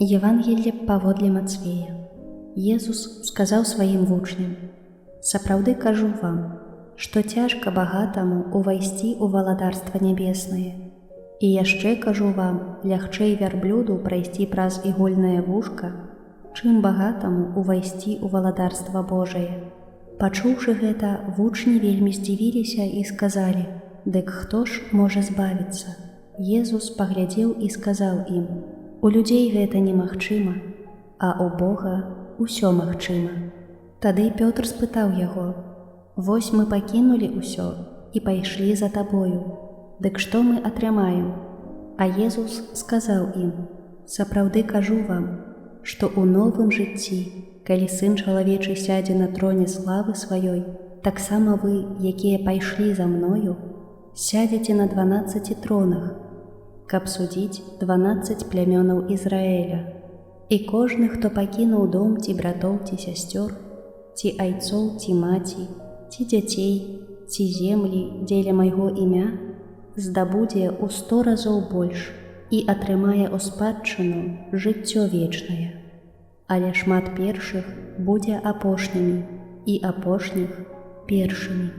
Евангелле паводле Мацвея. Езус сказаў сваім вучням: «Сапраўды кажу вам, што цяжка багатаму увайсці ў валадарства нябеснае. І яшчэ кажу вам, лягчэй вярблюду прайсці праз ігольнае вушка, чым багатаму увайсці ў валадарства Божае». Пачуўшы гэта, вучні вельмі здзівіліся і сказалі: «Дык хто ж можа збавіцца?» Езус паглядзеў і сказаў ім: «У людзей гэта немагчыма, а ў Бога ўсё магчыма». Тады Пётр спытаў яго: «Вось мы пакінулі ўсё і пайшлі за табою. Дык што мы атрымаем?» А Езус сказаў ім: «Сапраўды кажу вам, што ў новым жыцці, калі Сын чалавечы сядзе на троне славы сваёй, таксама вы, якія пайшлі за мною, сядзеце на 12 тронах, каб судзіць 12 плямёнаў Ізраэля. І кожны, хто пакінуў дом ці братоў ці сясцёр, ці айцоў ці маці, ці дзяцей, ці землі дзеля майго імя, здабудзе ў 100 разоў больш і атрымае ў спадчыну жыццё вечнае. Але шмат першых будзе апошнімі, і апошніх першымі».